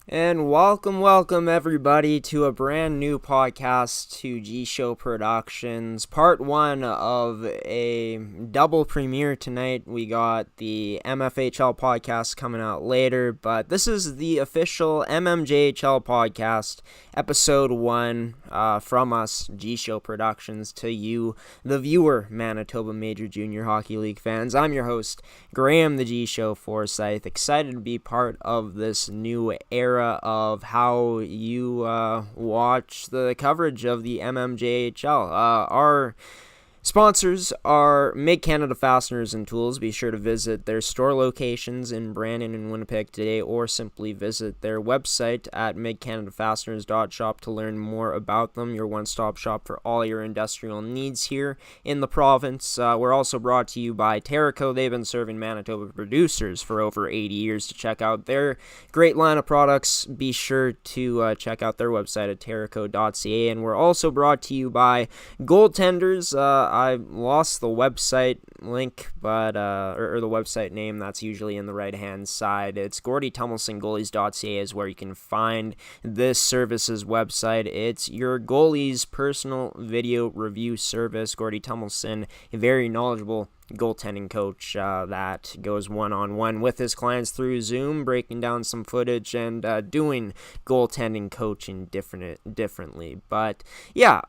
And welcome everybody to a brand new podcast to GShow Productions, part one of a double premiere tonight. We got the MFHL podcast coming out later, but this is the official mmjhl podcast, episode one, from us, GShow Productions, to you, the viewer, Manitoba Major Junior Hockey League fans. I'm your host, Graeme, the GShow Forsyth, excited to be part of this new era of how you watch the coverage of the mmjhl. Our sponsors are Mid Canada Fasteners and Tools. Be sure to visit their store locations in Brandon and Winnipeg today, or simply visit their website at midcanadafasteners.shop to learn more about them. Your one-stop shop for all your industrial needs here in the province. We're also brought to you by Terraco. They've been serving Manitoba producers for over 80 years. To check out their great line of products, be sure to check out their website at gshow.ca. And we're also brought to you by Goaltenders. I lost the website link, but or the website name that's usually in the right-hand side. It's GordyTumilsonGoalies.ca is where you can find this service's website. It's your goalie's personal video review service. Gordy Tumilson, a very knowledgeable goaltending coach that goes one-on-one with his clients through Zoom, breaking down some footage and doing goaltending coaching differently. But yeah,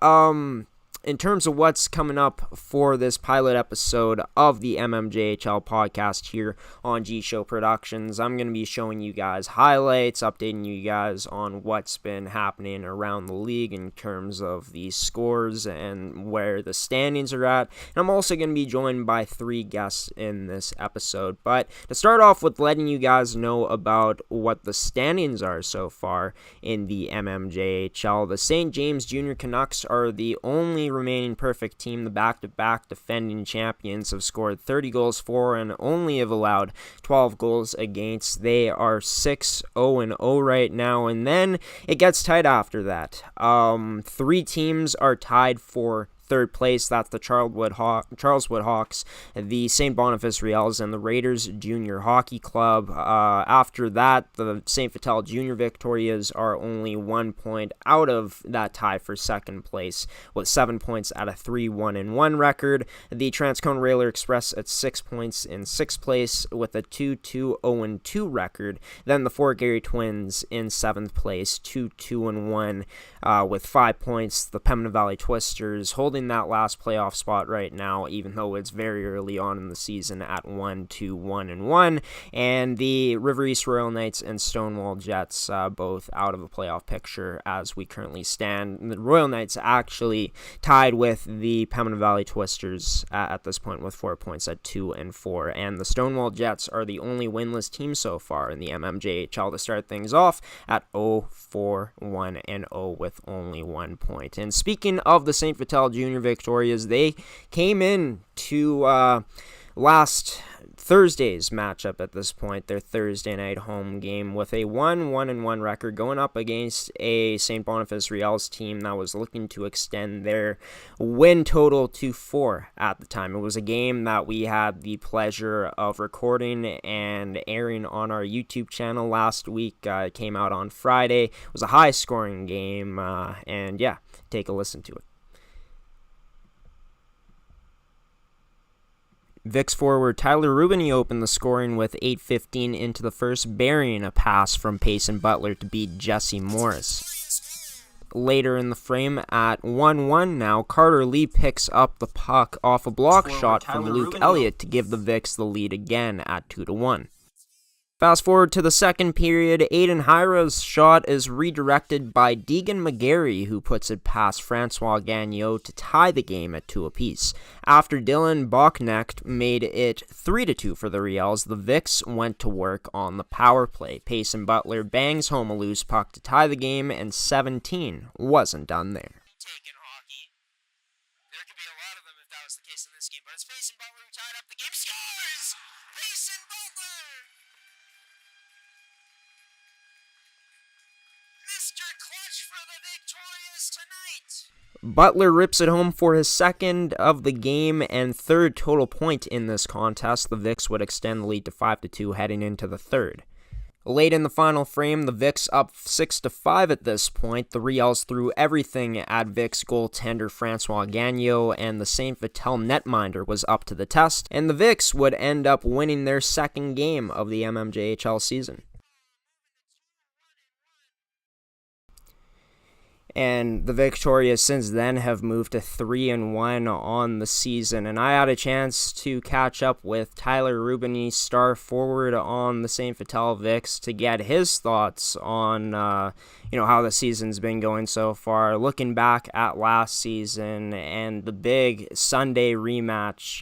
in terms of what's coming up for this pilot episode of the MMJHL podcast here on GShow Productions, I'm going to be showing you guys highlights, updating you guys on what's been happening around the league in terms of the scores and where the standings are at. And I'm also going to be joined by three guests in this episode. But to start off with letting you guys know about what the standings are so far in the MMJHL, the St. James Junior Canucks are the only remaining perfect team. The back-to-back defending champions have scored 30 goals for and only have allowed 12 goals against. They are 6-0-0 right now, and then it gets tight after that. Three teams are tied for third place. That's the Charleswood Hawks, the St. Boniface Riels, and the Raiders Junior Hockey Club. After that, the St. Vital Junior Victorias are only 1 point out of that tie for second place, with 7 points at a 3-1-1 record. The Transcone Railer Express at 6 points in sixth place with a 2-2-0-2 record. Then the Fort Garry Twins in seventh place, 2-2-1 with 5 points. The Pembina Valley Twisters holding that last playoff spot right now, even though it's very early on in the season at 1-1-1, and the River East Royal Knights and Stonewall Jets both out of the playoff picture as we currently stand. The Royal Knights actually tied with the Pembina Valley Twisters at this point with 4 points at 2-4, and the Stonewall Jets are the only winless team so far in the MMJHL to start things off at 0-4-1-0 with only 1 point. And speaking of the St. Vital Junior Victorias, they came in to last Thursday's matchup at this point, their Thursday night home game, with a 1-1-1 record, going up against a St. Boniface Riels team that was looking to extend their win total to 4 at the time. It was a game that we had the pleasure of recording and airing on our YouTube channel last week. It came out on Friday. It was a high-scoring game, and yeah, take a listen to it. Vic's forward Tyler Ruben, he opened the scoring with 8:15 into the first, burying a pass from Payson Butler to beat Jesse Morris. Later in the frame at 1-1 now, Carter Lee picks up the puck off a block shot from Luke Elliott to give the Vics the lead again at 2-1. Fast forward to the second period, Aiden Hira's shot is redirected by Deegan McGarry, who puts it past Francois Gagnon to tie the game at 2 apiece. After Dylan Bachnecht made it 3-2 for the Riels, the Vics went to work on the power play. Payson Butler bangs home a loose puck to tie the game, and 17 wasn't done there. Taken hockey. There could be a lot of them if that was the case in this game, but it's Payson Butler who tied up the game. Scores! Payson Butler! Mr. Clutch for the Victorias tonight. Butler rips it home for his second of the game and third total point in this contest. The Vics would extend the lead to 5-2 heading into the third. Late in the final frame, the Vicks up 6-5 at this point. The Riels threw everything at Vicks goaltender Francois Gagnon, and the St. Vital netminder was up to the test, and the Vicks would end up winning their second game of the MMJHL season. And the Victorias since then have moved to 3-1 on the season. And I had a chance to catch up with Tyler Ruben, star forward on the St. Vital Vicks, to get his thoughts on how the season's been going so far. Looking back at last season and the big Sunday rematch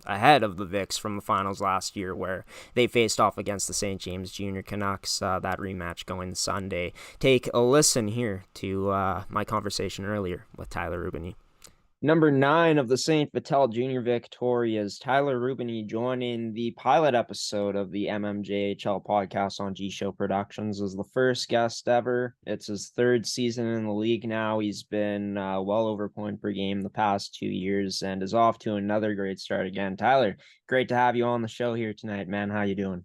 ahead of the Vicks from the finals last year, where they faced off against the St. James Junior Canucks. That rematch going Sunday. Take a listen here to my conversation earlier with Tyler Ruben. Number 9 of the St. Vital Junior Victorias, Tyler Ruben, joining the pilot episode of the mmjhl podcast on GShow Productions, as the first guest ever. It's his third season in the league now. He's been well over point per game the past 2 years and is off to another great start again. Tyler, great to have you on the show here tonight, man. How you doing?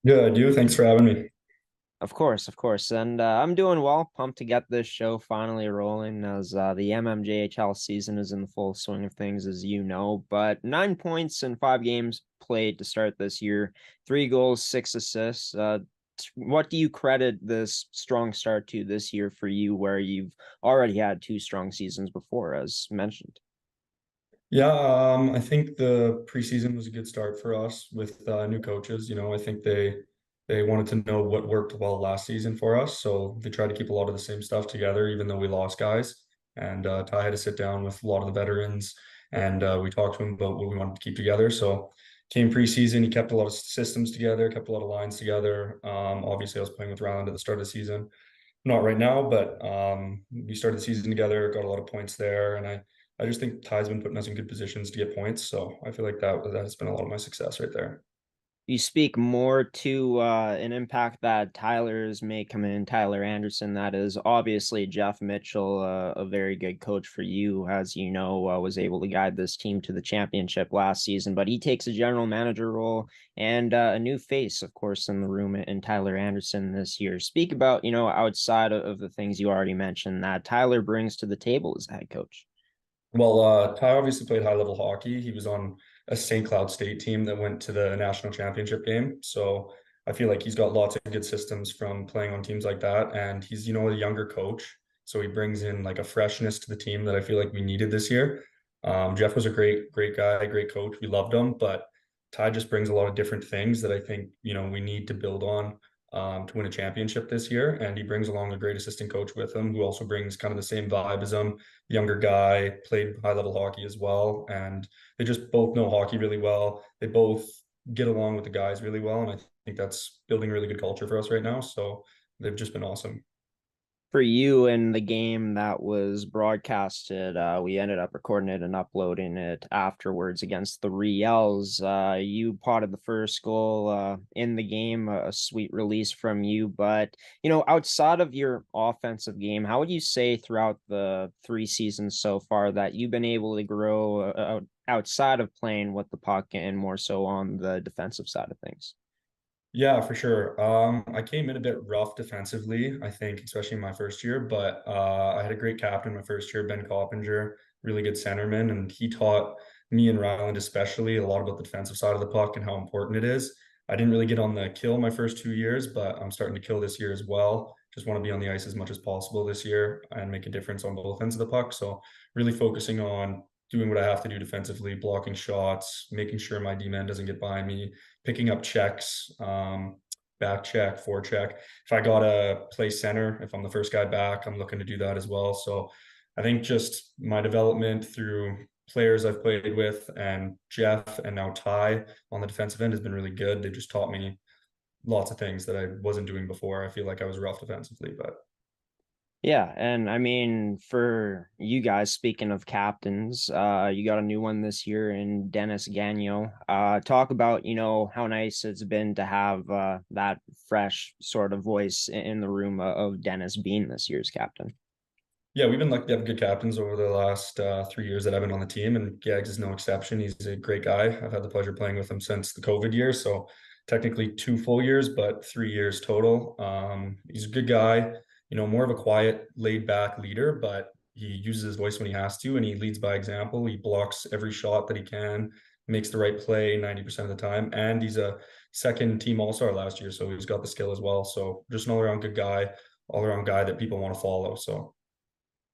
Good, you. Thanks for having me. Of course. And I'm doing well. Pumped to get this show finally rolling, as the MMJHL season is in the full swing of things, as you know. But 9 points in 5 games played to start this year, 3 goals, 6 assists. What do you credit this strong start to this year for you, where you've already had 2 strong seasons before, as mentioned? Yeah, I think the preseason was a good start for us with new coaches. I think they wanted to know what worked well last season for us, so they tried to keep a lot of the same stuff together, even though we lost guys. And Ty had to sit down with a lot of the veterans, and we talked to him about what we wanted to keep together. So came preseason, he kept a lot of systems together, kept a lot of lines together. Obviously, I was playing with Ryland at the start of the season. Not right now, but we started the season together, got a lot of points there, and I just think Ty's been putting us in good positions to get points. So I feel like that has been a lot of my success right there. You speak more to an impact that Tyler's may come in, Tyler Anderson. That is obviously Jeff Mitchell, a very good coach for you, as you know, was able to guide this team to the championship last season. But he takes a general manager role and a new face, of course, in the room in Tyler Anderson this year. Speak about, outside of the things you already mentioned, that Tyler brings to the table as a head coach. Well, Ty obviously played high level hockey. He was on a St. Cloud State team that went to the national championship game. So I feel like he's got lots of good systems from playing on teams like that. And he's, a younger coach. So he brings in like a freshness to the team that I feel like we needed this year. Jeff was a great guy, great coach. We loved him, but Ty just brings a lot of different things that I think, we need to build on to win a championship this year. And he brings along a great assistant coach with him who also brings kind of the same vibe as him. Younger guy, played high level hockey as well. And they just both know hockey really well. They both get along with the guys really well. And I think that's building really good culture for us right now. So they've just been awesome. For you, in the game that was broadcasted, we ended up recording it and uploading it afterwards against the Riels. You potted the first goal in the game, a sweet release from you. But, outside of your offensive game, how would you say throughout the 3 seasons so far that you've been able to grow outside of playing with the puck and more so on the defensive side of things? Yeah, for sure. I came in a bit rough defensively, I think, especially in my first year, but I had a great captain my first year, Ben Coppinger, really good centerman, and he taught me and Ryland especially a lot about the defensive side of the puck and how important it is. I didn't really get on the kill my first 2 years, but I'm starting to kill this year as well. Just want to be on the ice as much as possible this year and make a difference on both ends of the puck. So really focusing on doing what I have to do defensively, blocking shots, making sure my D-man doesn't get by me, picking up checks, back check, forecheck. If I gotta play center, if I'm the first guy back, I'm looking to do that as well. So I think just my development through players I've played with and Jeff and now Ty on the defensive end has been really good. They just taught me lots of things that I wasn't doing before. I feel like I was rough defensively, but Yeah, and I mean, for you guys, speaking of captains, you got a new one this year in Dennis Gagnon. Talk about, how nice it's been to have that fresh sort of voice in the room of Dennis being this year's captain. yeah, we've been lucky to have good captains over the last 3 years that I've been on the team, and Gags is no exception. He's a great guy. I've had the pleasure playing with him since the COVID year, so technically 2 full years, but 3 years total. He's a good guy, more of a quiet, laid back leader, but he uses his voice when he has to, and he leads by example. He blocks every shot that he can, makes the right play 90% of the time, and he's a second team all-star last year, so he's got the skill as well. So just an all-around good guy, all-around guy that people want to follow. So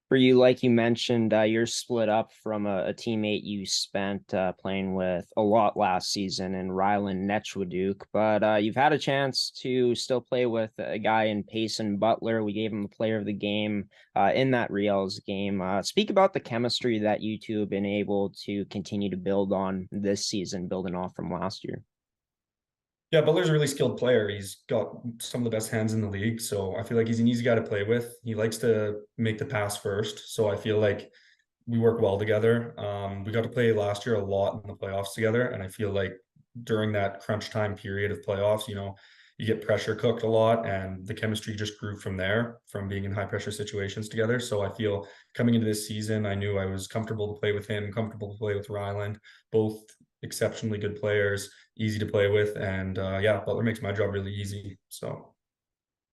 For you, like you mentioned, you're split up from a teammate you spent playing with a lot last season in Ryland Netchwaduk, but you've had a chance to still play with a guy in Payson Butler. We gave him the player of the game in that Riels game. Speak about the chemistry that you two have been able to continue to build on this season, building off from last year. yeah, Butler's a really skilled player. He's got some of the best hands in the league. So I feel like he's an easy guy to play with. He likes to make the pass first. So I feel like we work well together. We got to play last year a lot in the playoffs together. And I feel like during that crunch time period of playoffs, you get pressure cooked a lot, and the chemistry just grew from there, from being in high pressure situations together. So I feel coming into this season, I knew I was comfortable to play with him, comfortable to play with Ryland, both exceptionally good players, easy to play with. And yeah, Butler makes my job really easy. So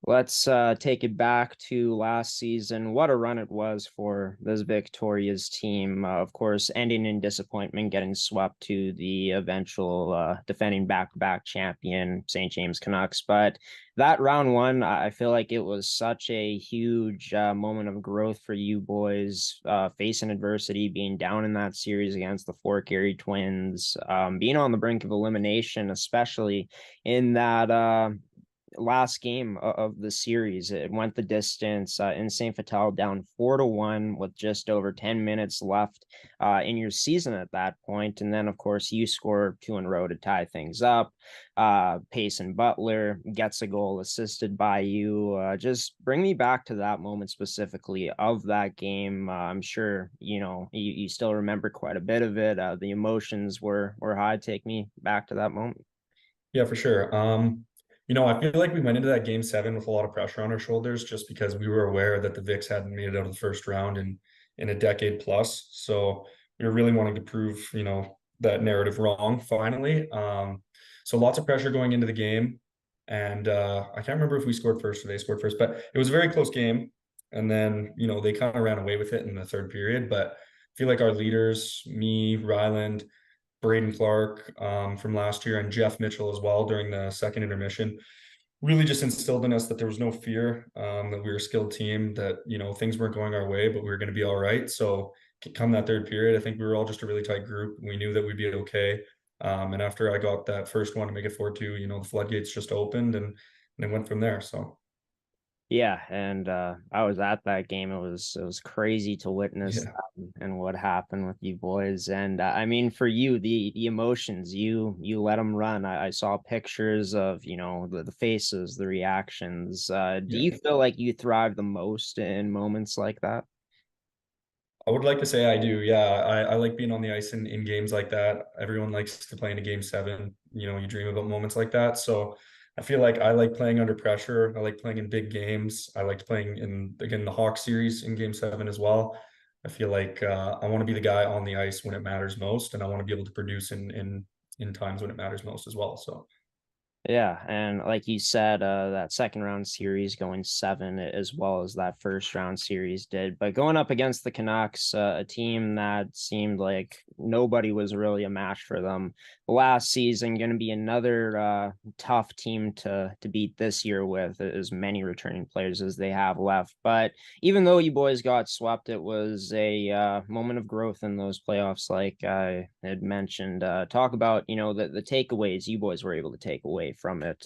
Let's take it back to last season. What a run it was for this Victoria's team. Of course, ending in disappointment, getting swept to the eventual defending back-to-back champion, St. James Canucks. But that round one, I feel like it was such a huge moment of growth for you boys, facing adversity, being down in that series against the Fort Garry Twins, being on the brink of elimination, especially in that last game of the series. It went the distance in St. Vital, down 4-1 with just over 10 minutes left in your season at that point. And then, of course, you score two in a row to tie things up. Payson Butler gets a goal assisted by you. Just bring me back to that moment specifically of that game. I'm sure, you still remember quite a bit of it. The emotions were high. Take me back to that moment. yeah, for sure. I feel like we went into that game 7 with a lot of pressure on our shoulders just because we were aware that the Vicks hadn't made it out of the first round in a decade plus. So we were really wanting to prove, that narrative wrong finally. So lots of pressure going into the game. And I can't remember if we scored first or they scored first, but it was a very close game. And then, they kind of ran away with it in the third period. But I feel like our leaders, me, Ryland, Braden Clark from last year, and Jeff Mitchell as well during the second intermission, really just instilled in us that there was no fear, that we were a skilled team, that, things weren't going our way, but we were going to be all right. So come that third period, I think we were all just a really tight group. We knew that we'd be okay. And after I got that first one to make it 4-2, the floodgates just opened and it went from there. So Yeah, and I was at that game. It was crazy to witness yeah. that and what happened with you boys. And I mean, for you, the emotions you let them run. I saw pictures of the faces, the reactions. Do Yeah. you feel like you thrive the most in moments like that? I would like to say I do. Yeah, I like being on the ice in games like that. Everyone likes to play in a game 7. You dream about moments like that. So I feel like I like playing under pressure. I like playing in big games. I liked playing in, again, the Hawk series in game 7 as well. I feel like I want to be the guy on the ice when it matters most, and I want to be able to produce in times when it matters most as well. So Yeah, and like you said, that second round series going 7 as well as that first round series did. But going up against the Canucks, a team that seemed like nobody was really a match for them last season, going to be another tough team to beat this year with as many returning players as they have left. But even though you boys got swept, it was a moment of growth in those playoffs, like I had mentioned. Talk about the takeaways you boys were able to take away from it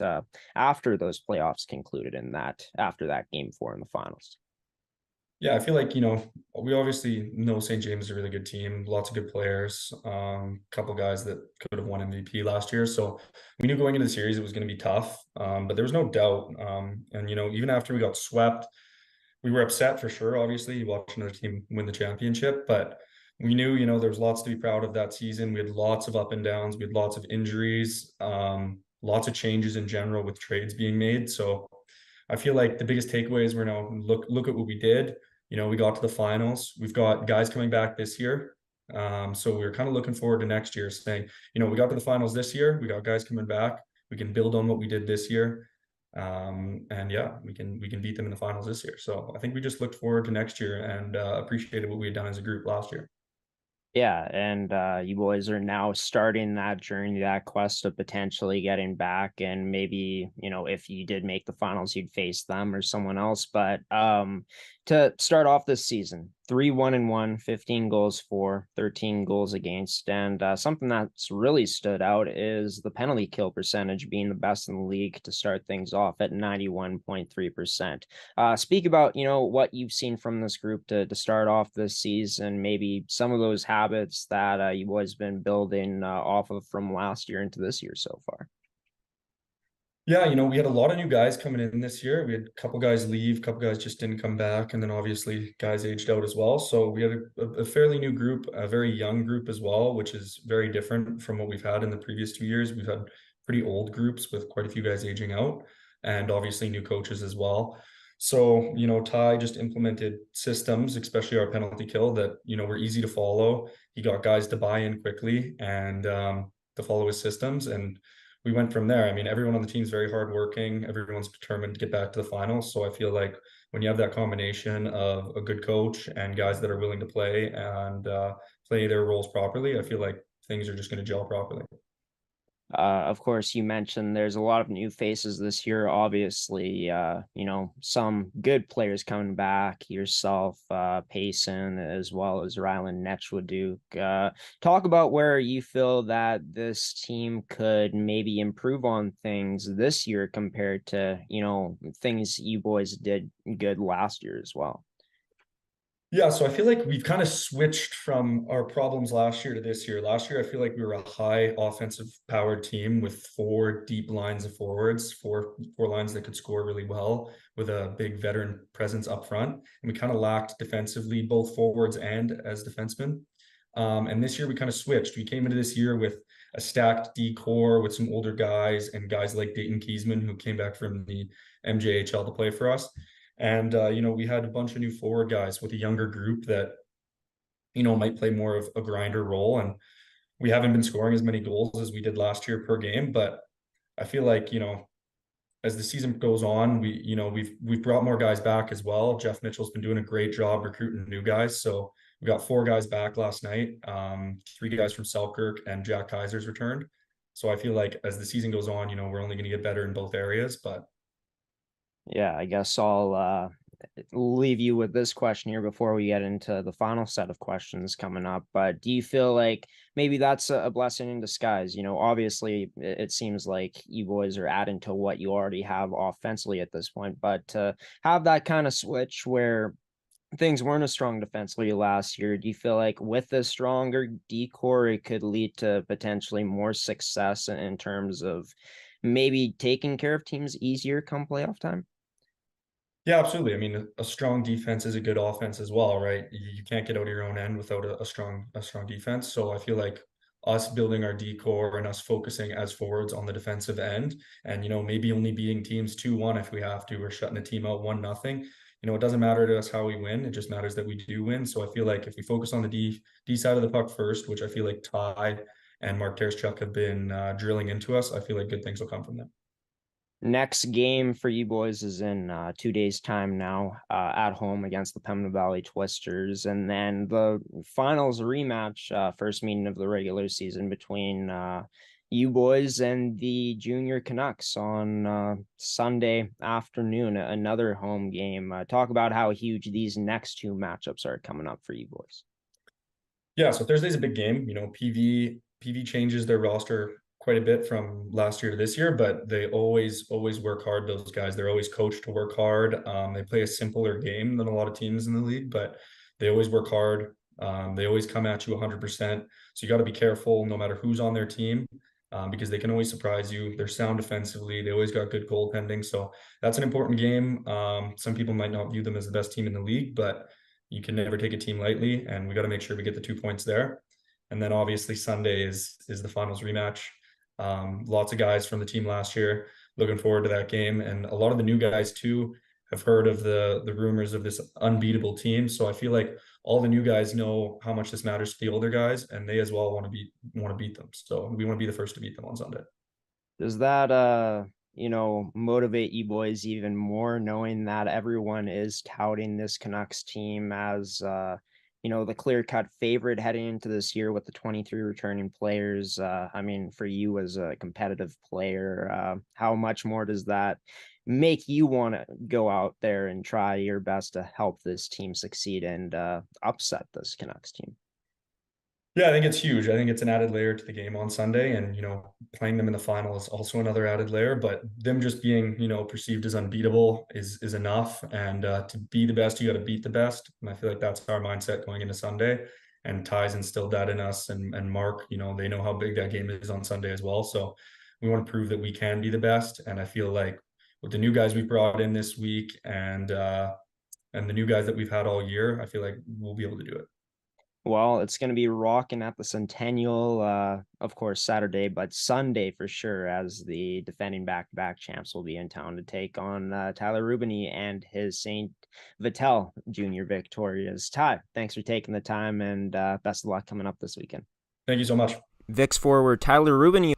after those playoffs concluded in that after that game 4 in the finals. yeah, I feel like, we obviously know St. James is a really good team, lots of good players, couple guys that could have won MVP last year. So we knew going into the series it was going to be tough, but there was no doubt. And, even after we got swept, we were upset for sure, obviously, watching another team win the championship, but we knew, there was lots to be proud of that season. We had lots of up and downs, we had lots of injuries, lots of changes in general with trades being made. So I feel like the biggest takeaways were now look at what we did. We got to the finals. We've got guys coming back this year. So we're kind of looking forward to next year saying, we got to the finals this year. We got guys coming back. we can build on what we did this year. And yeah, we can beat them in the finals this year. So I think we just looked forward to next year and appreciated what we had done as a group last year. Yeah, and you boys are now starting that journey, that quest of potentially getting back, and maybe, if you did make the finals, you'd face them or someone else. But to start off this season, 3-1-1, 15 goals for, 13 goals against, and something that's really stood out is the penalty kill percentage being the best in the league to start things off at 91.3%. Speak about, what you've seen from this group to start off this season, maybe some of those habits that you've always been building off of from last year into this year so far. Yeah, we had a lot of new guys coming in this year. We had a couple guys leave, a couple guys just didn't come back, and then obviously guys aged out as well. So we had a fairly new group, a very young group as well, which is very different from what we've had in the previous 2 years. We've had pretty old groups with quite a few guys aging out, and obviously new coaches as well. So, Ty just implemented systems, especially our penalty kill, that, were easy to follow. He got guys to buy in quickly and to follow his systems. And we went from there. I mean, everyone on the team is very hardworking. Everyone's determined to get back to the finals. So I feel like when you have that combination of a good coach and guys that are willing to play and play their roles properly, I feel like things are just going to gel properly. Of course, you mentioned there's a lot of new faces this year. Obviously, some good players coming back, yourself, Payson, as well as Ryland Netchwood. Talk about where you feel that this team could maybe improve on things this year compared to, things you boys did good last year as well. Yeah, so I feel like we've kind of switched from our problems last year to this year. Last year, I feel like we were a high offensive powered team with four deep lines of forwards, four lines that could score really well with a big veteran presence up front. And we kind of lacked defensively, both forwards and as defensemen. And this year we kind of switched. We came into this year with a stacked D core with some older guys and guys like Dayton Kiesman, who came back from the MJHL to play for us. And, we had a bunch of new forward guys with a younger group that, might play more of a grinder role. And we haven't been scoring as many goals as we did last year per game. But I feel like, as the season goes on, we've brought more guys back as well. Jeff Mitchell's been doing a great job recruiting new guys. So we got 4 guys back last night, 3 guys from Selkirk, and Jack Kaiser's returned. So I feel like as the season goes on, we're only going to get better in both areas. But Yeah, I guess I'll leave you with this question here before we get into the final set of questions coming up. But do you feel like maybe that's a blessing in disguise? Obviously it seems like you boys are adding to what you already have offensively at this point, but to have that kind of switch where things weren't as strong defensively last year, do you feel like with a stronger D-core, it could lead to potentially more success in terms of maybe taking care of teams easier come playoff time? yeah, absolutely. I mean, a strong defense is a good offense as well, right? You can't get out of your own end without a strong defense. So I feel like us building our D core and us focusing as forwards on the defensive end, and maybe only beating teams 2-1 if we have to, or shutting a team out 1-0. It doesn't matter to us how we win. It just matters that we do win. So I feel like if we focus on the D side of the puck first, which I feel like Ty and Mark Terschuk have been drilling into us, I feel like good things will come from them. Next game for you boys is in 2 days' time now, at home against the Pembina Valley Twisters. And then the finals rematch, first meeting of the regular season between you boys and the Junior Canucks on Sunday afternoon, another home game. Talk about how huge these next 2 matchups are coming up for you boys. Yeah, so Thursday's a big game. PV changes their roster quite a bit from last year to this year, but they always work hard. Those guys, they're always coached to work hard. They play a simpler game than a lot of teams in the league, but they always work hard. They always come at you 100%. So you got to be careful no matter who's on their team, because they can always surprise you. They're sound defensively. They always got good goaltending. So that's an important game. Some people might not view them as the best team in the league, but you can never take a team lightly, and we got to make sure we get the 2 points there. And then obviously Sunday is the finals rematch. Lots of guys from the team last year, looking forward to that game. And a lot of the new guys too have heard of the rumors of this unbeatable team. So I feel like all the new guys know how much this matters to the older guys, and they as well want to beat them. So we want to be the first to beat them on Sunday. Does that motivate you boys even more, knowing that everyone is touting this Canucks team as the clear-cut favorite heading into this year with the 23 returning players? I mean, for you as a competitive player, how much more does that make you want to go out there and try your best to help this team succeed and upset this Canucks team? Yeah, I think it's huge. I think it's an added layer to the game on Sunday, and playing them in the final is also another added layer. But them just being perceived as unbeatable is enough. And to be the best, you got to beat the best. And I feel like that's our mindset going into Sunday. And Ty's instilled that in us, and Mark, they know how big that game is on Sunday as well. So we want to prove that we can be the best. And I feel like with the new guys we brought in this week and the new guys that we've had all year, I feel like we'll be able to do it. Well, it's going to be rocking at the Centennial, of course, Saturday, but Sunday for sure, as the defending back-to-back champs will be in town to take on Tyler Ruben and his St. Vital Junior Victorias. Ty, thanks for taking the time, and best of luck coming up this weekend. Thank you so much. Vic's forward Tyler Ruben.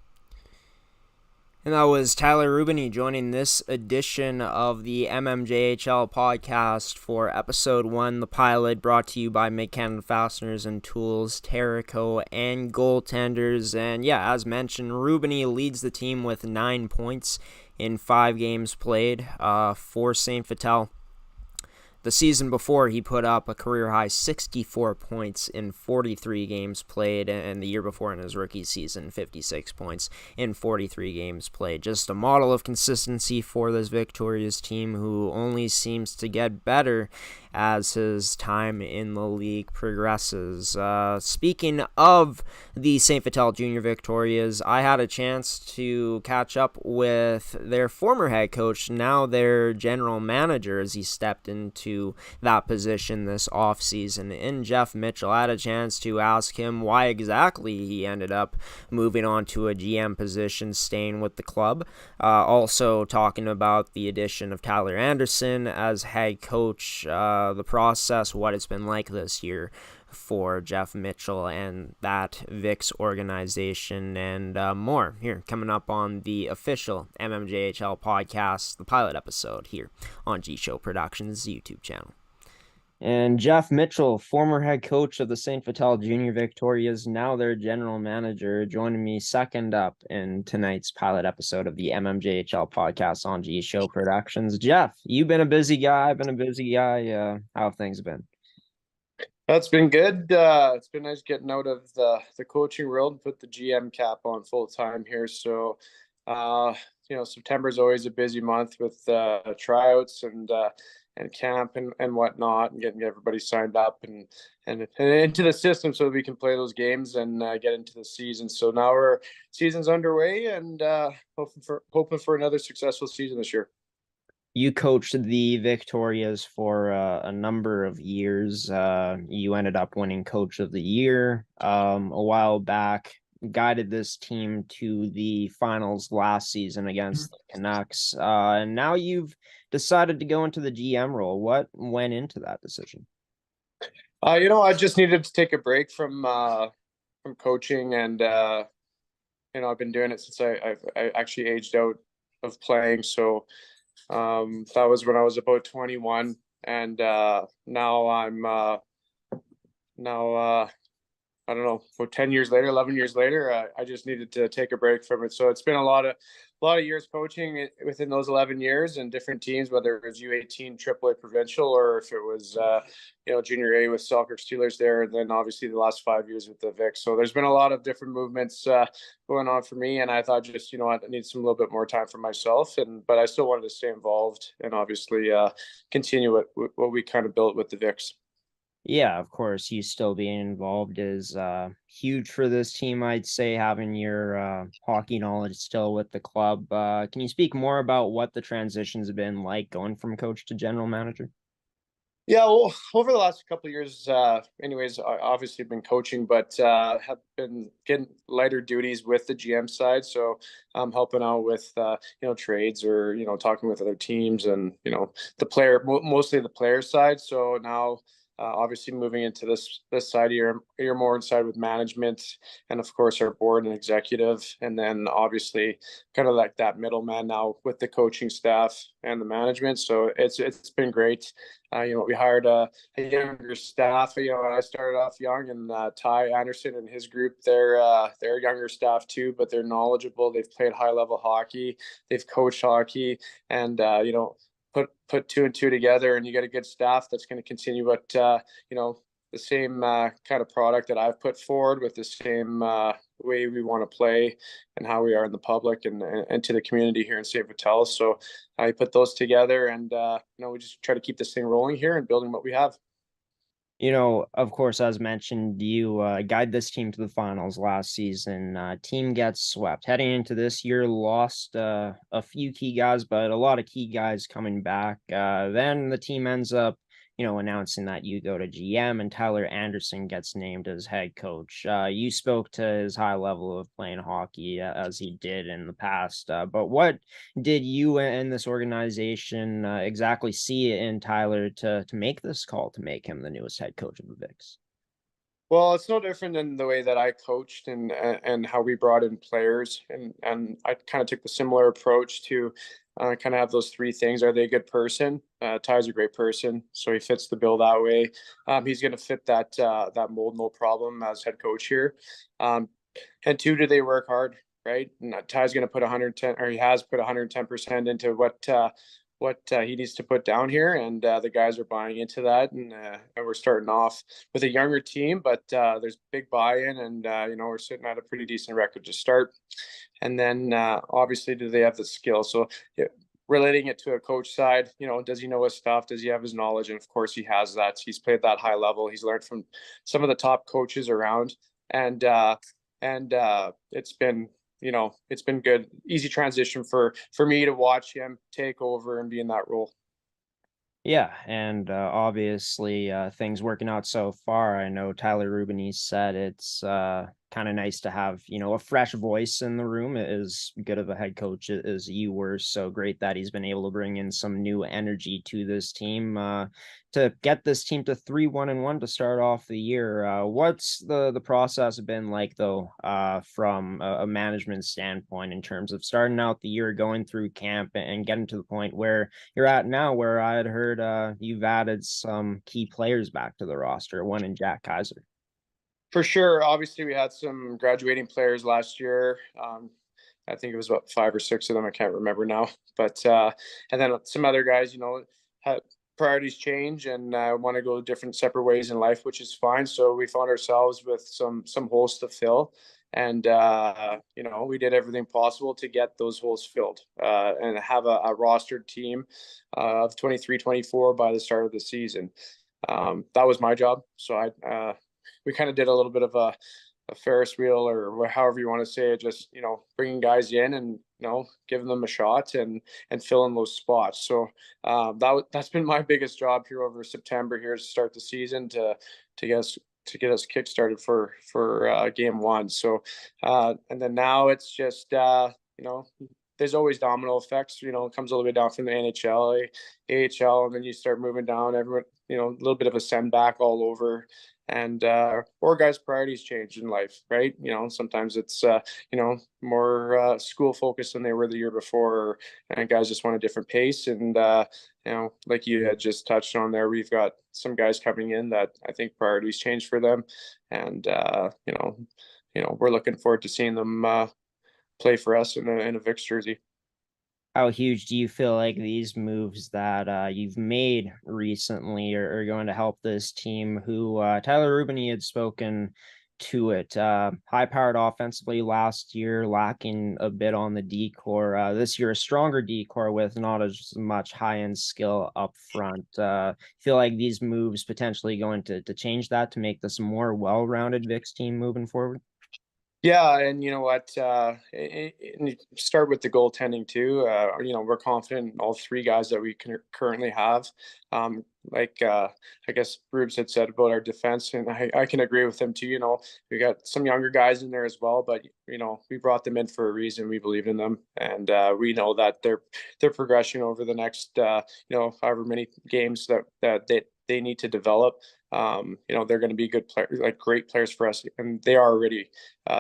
And that was Tyler Ruben joining this edition of the mmjhl podcast for episode 1, the pilot, brought to you by Make-Canada Fasteners and Tools, Terrico, and Goaltenders. And yeah, as mentioned, Ruben leads the team with 9 points in 5 games played for St. Vital. The season before, he put up a career-high 64 points in 43 games played, and the year before in his rookie season, 56 points in 43 games played. Just a model of consistency for this Victoria's team, who only seems to get better as his time in the league progresses. Speaking of the St. Vital Junior Victorias, I had a chance to catch up with their former head coach, now their general manager, as he stepped into that position this offseason, in Jeff Mitchell. I had a chance to ask him why exactly he ended up moving on to a GM position, staying with the club. Also talking about the addition of Tyler Anderson as head coach, the process, what it's been like this year for Jeff Mitchell and that Vic's organization, and more here coming up on the official MMJHL podcast, the pilot episode here on GShow Productions YouTube channel. And Jeff Mitchell, former head coach of the St. Vital Junior Victorias, now their general manager, joining me second up in tonight's pilot episode of the MMJHL podcast on GShow Productions. Jeff, you've been a busy guy. I've been a busy guy. How have things been? That's been good. It's been nice getting out of the coaching world and put the GM cap on full time here. So, September is always a busy month with tryouts and camp and whatnot, and getting everybody signed up and into the system so we can play those games and get into the season. So now our season's underway, and hoping for another successful season this year. You coached the Victorias for a number of years. You ended up winning Coach of the Year a while back, guided this team to the finals last season against the Canucks. And now you've decided to go into the GM role. What went into that decision? I just needed to take a break from coaching, and I've been doing it since I actually aged out of playing. So that was when I was about 21, and now I'm I don't know, 10 years later, 11 years later, I just needed to take a break from it. So it's been a lot of years coaching within those 11 years and different teams, whether it was U18, AAA provincial, or if it was, junior A with Selkirk Steelers there. And then obviously the last 5 years with the Vic. So there's been a lot of different movements going on for me. And I thought just, I need some little bit more time for myself, but I still wanted to stay involved and obviously continue what we kind of built with the Vics. Yeah, of course, you still being involved is huge for this team, I'd say, having your hockey knowledge still with the club. Can you speak more about what the transitions have been like going from coach to general manager? Yeah, well, over the last couple of years, anyways, I obviously been coaching, but have been getting lighter duties with the GM side. So I'm helping out with, trades or, talking with other teams and, mostly the player side. So now Obviously, moving into this side, you're more inside with management, and of course our board and executive, and then obviously kind of like that middleman now with the coaching staff and the management. So it's been great. We hired a younger staff. I started off young, and Ty Anderson and his group, they're younger staff too, but they're knowledgeable. They've played high level hockey, they've coached hockey, and put two and two together, and you get a good staff that's going to continue. But the same kind of product that I've put forward with the same way we want to play and how we are in the public and to the community here in St. Vital. So I put those together, and we just try to keep this thing rolling here and building what we have. Of course, as mentioned, you guide this team to the finals last season. Team gets swept. Heading into this year, lost a few key guys, but a lot of key guys coming back. Then the team ends up, announcing that you go to GM and Tyler Anderson gets named as head coach. You spoke to his high level of playing hockey as he did in the past. But what did you and this organization exactly see in Tyler to make this call to make him the newest head coach of the Vics? Well, it's no different than the way that I coached and how we brought in players, and I kind of took the similar approach to kind of have those three things. Are they a good person? Ty's a great person, so he fits the bill that way. He's going to fit that mold, no problem, as head coach here. And two, do they work hard? Right? And Ty's going to put 110, or he has put 110% into what he needs to put down here, and the guys are buying into that, and we're starting off with a younger team, but there's big buy-in, and we're sitting at a pretty decent record to start. And then obviously, do they have the skill? So relating it to a coach side, does he know his stuff? Does he have his knowledge? And of course he has that. He's played that high level. He's learned from some of the top coaches around, and it's been it's been good, easy transition for me to watch him take over and be in that role. Yeah, and obviously things working out so far. I know Tyler Ruben, he said it's kind of nice to have, a fresh voice in the room. As good of a head coach as you were, so great that he's been able to bring in some new energy to this team to get this team to 3-1-1 to start off the year. What's the process been like, though, from a management standpoint in terms of starting out the year, going through camp and getting to the point where you're at now, where I had heard you've added some key players back to the roster, one in Jack Kaiser? For sure. Obviously, we had some graduating players last year. I think it was about 5 or 6 of them. I can't remember now. But and then some other guys, had priorities change and want to go different separate ways in life, which is fine. So we found ourselves with some holes to fill. And, we did everything possible to get those holes filled and have a rostered team of 23-24 by the start of the season. That was my job. So we kind of did a little bit of a Ferris wheel, or however you want to say it, just, bringing guys in and, giving them a shot and filling those spots. So that's been my biggest job here over September here to start the season to get us kickstarted for game one. So and then now it's just there's always domino effects. It comes all the way down from the NHL, AHL, and then you start moving down. Everyone, a little bit of a send back all over. And or guys' priorities change in life, right? Sometimes it's more school focused than they were the year before, and guys just want a different pace. And like you had just touched on there, we've got some guys coming in that I think priorities change for them, and we're looking forward to seeing them play for us in a Vicks jersey. How huge do you feel like these moves that you've made recently are going to help this team, who Tyler Ruben, he had spoken to it, high-powered offensively last year, lacking a bit on the D-core. This year, a stronger D-core with not as much high-end skill up front. Feel like these moves potentially going to change that, to make this a more well-rounded Vicks team moving forward? Yeah, and you know what? And you start with the goaltending too. We're confident in all three guys that we currently have. I guess Rubes had said about our defense, and I can agree with him too. We got some younger guys in there as well, but we brought them in for a reason. We believe in them, and we know that their progression over the next however many games that they need to develop. They're going to be good players, like great players for us, and they are already.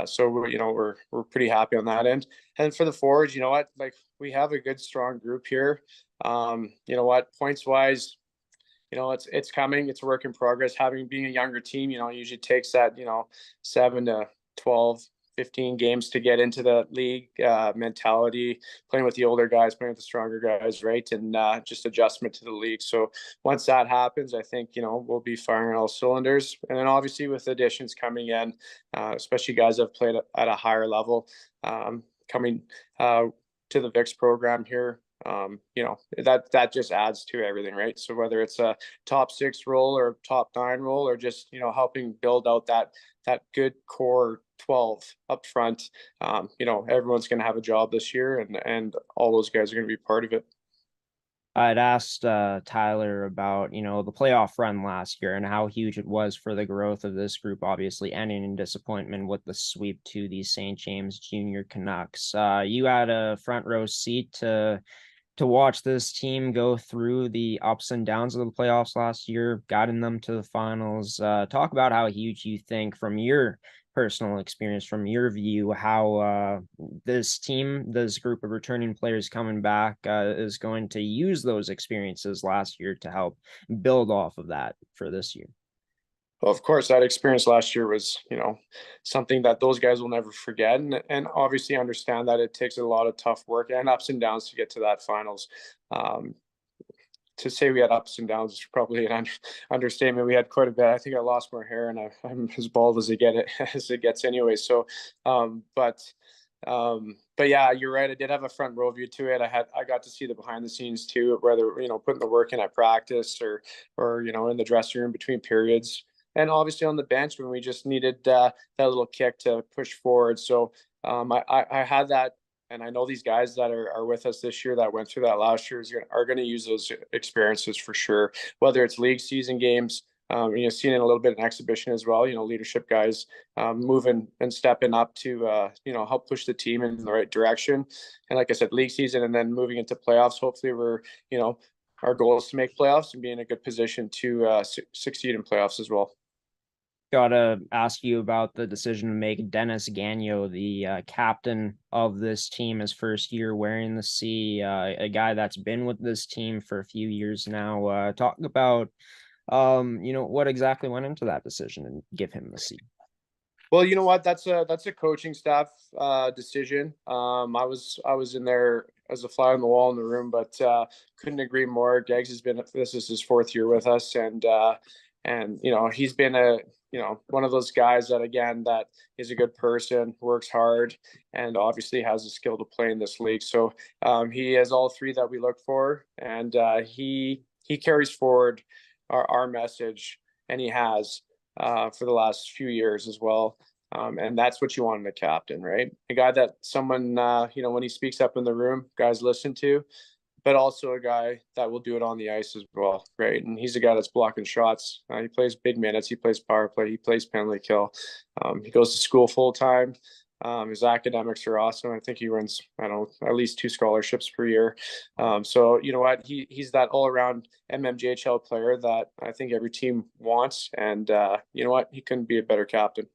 So we're pretty happy on that end. And for the forwards, like we have a good strong group here. Points wise, it's coming. It's a work in progress. Being a younger team, usually takes that 7 to 12, 15 games to get into the league mentality, playing with the older guys, playing with the stronger guys, right? And just adjustment to the league. So once that happens, I think, we'll be firing all cylinders. And then obviously with additions coming in, especially guys that have played at a higher level, coming to the VIX program here, that just adds to everything, right? So whether it's a top 6 role or top 9 role, or just helping build out that good core 12 up front, everyone's going to have a job this year, and all those guys are going to be part of it. I'd asked Tyler about, the playoff run last year and how huge it was for the growth of this group, obviously ending in disappointment with the sweep to the St. James Junior Canucks. You had a front row seat to watch this team go through the ups and downs of the playoffs last year, gotten them to the finals. Talk about how huge you think, from your personal experience, from your view, how this group of returning players coming back is going to use those experiences last year to help build off of that for this year. Well, of course, that experience last year was, something that those guys will never forget, and obviously understand that it takes a lot of tough work and ups and downs to get to that finals. To say we had ups and downs is probably an understatement. We had quite a bit. I think I lost more hair, and I'm as bald as it gets anyway. So, but yeah, you're right. I did have a front row view to it. I got to see the behind the scenes too, whether putting the work in at practice or in the dressing room between periods. And obviously on the bench when we just needed that little kick to push forward. So I had that, and I know these guys that are with us this year that went through that last year are going to use those experiences for sure, whether it's league season games, seeing it a little bit in exhibition as well, leadership guys moving and stepping up to, help push the team in the right direction. And like I said, league season, and then moving into playoffs, hopefully our goal is to make playoffs and be in a good position to succeed in playoffs as well. Gotta ask you about the decision to make Dennis Gagnon the captain of this team, his first year wearing the C, a guy that's been with this team for a few years now. Talk about, what exactly went into that decision and give him the C. Well, you know what? That's a coaching staff decision. I was in there as a fly on the wall in the room, but couldn't agree more. Gags this is his 4th year with us, and he's been one of those guys that, again, that is a good person, works hard, and obviously has the skill to play in this league. So he has all 3 that we look for, and he carries forward our message, and he has for the last few years as well. And that's what you want in a captain, right? A guy that someone, when he speaks up in the room, guys listen to, but also a guy that will do it on the ice as well, right? And he's a guy that's blocking shots. He plays big minutes. He plays power play. He plays penalty kill. He goes to school full time. His academics are awesome. I think he wins, at least 2 scholarships per year. So you know what? He's that all around mmjhl player that I think every team wants. And you know what? He couldn't be a better captain.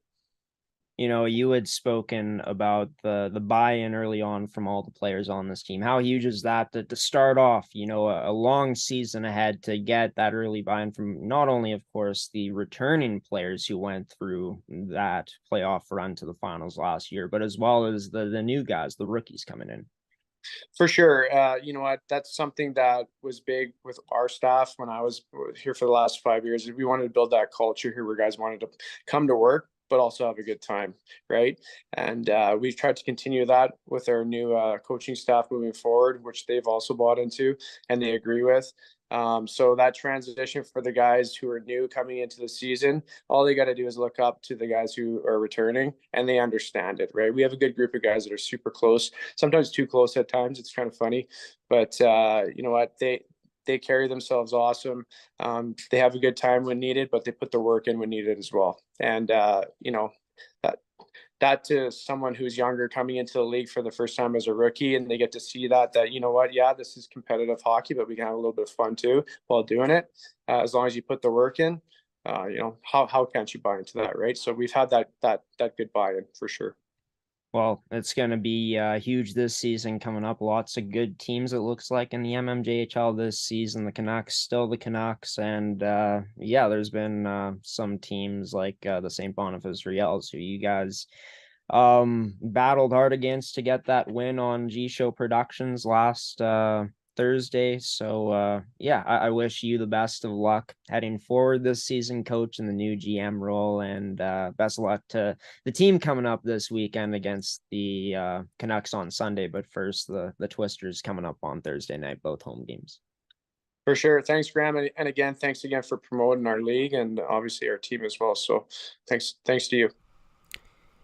You had spoken about the buy-in early on from all the players on this team. How huge is that to start off, a long season ahead, to get that early buy-in from not only, of course, the returning players who went through that playoff run to the finals last year, but as well as the new guys, the rookies coming in? For sure. You know what? That's something that was big with our staff when I was here for the last 5 years. We wanted to build that culture here where guys wanted to come to work, but also have a good time, right? And we've tried to continue that with our new coaching staff moving forward, which they've also bought into and they agree with. So that transition for the guys who are new coming into the season, all they got to do is look up to the guys who are returning, and they understand it, right? We have a good group of guys that are super close, sometimes too close at times. It's kind of funny, but you know what? They carry themselves awesome. They have a good time when needed, but they put the work in when needed as well. And that to someone who's younger coming into the league for the first time as a rookie, and they get to see that, you know what, yeah, this is competitive hockey, but we can have a little bit of fun too while doing it. As long as you put the work in, how can't you buy into that, right? So we've had that good buy-in for sure. Well, it's going to be huge this season coming up. Lots of good teams, it looks like, in the MMJHL this season. The Canucks, still the Canucks. And there's been some teams like the St. Boniface Riels, who you guys battled hard against to get that win on GShow Productions last Thursday. So I wish you the best of luck heading forward this season, coach, in the new GM role, and best of luck to the team coming up this weekend against the Canucks on Sunday. But first, the Twisters coming up on Thursday night, both home games. For sure. Thanks, Graham. And again, thanks again for promoting our league and obviously our team as well. So thanks to you.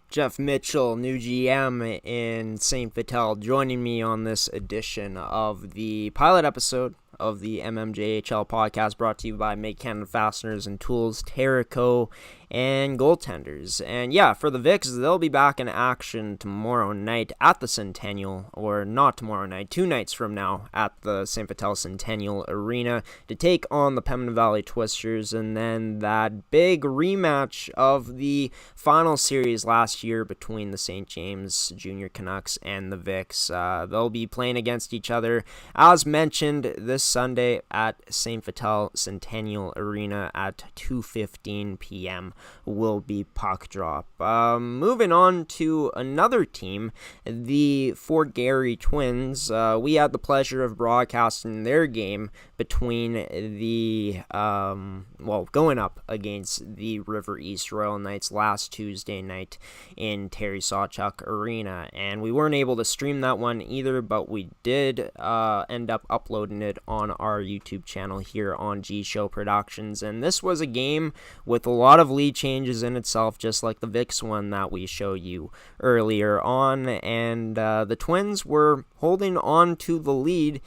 Jeff Mitchell, new GM in St. Vital, joining me on this edition of the pilot episode of the MMJHL podcast, brought to you by Make Canada Fasteners and Tools, Terrico, and Goaltenders. And for the Vics, they'll be back in action tomorrow night at the Centennial, or not tomorrow night, 2 nights from now at the St. Vital Centennial Arena to take on the Pembina Valley Twisters, and then that big rematch of the final series last year between the St. James Junior Canucks and the Vics. They'll be playing against each other, as mentioned, this Sunday at St. Vital Centennial Arena at 2:15 p.m. will be puck drop. Moving on to another team, the Fort Garry Twins. We had the pleasure of broadcasting their game between the going up against the River East Royal Knights last Tuesday night in Terry Sawchuk Arena, and we weren't able to stream that one either, but we did end up uploading it on our YouTube channel here on GShow Productions. And this was a game with a lot of lead changes in itself, just like the Vics one that we showed you earlier on, and the Twins were holding on to the lead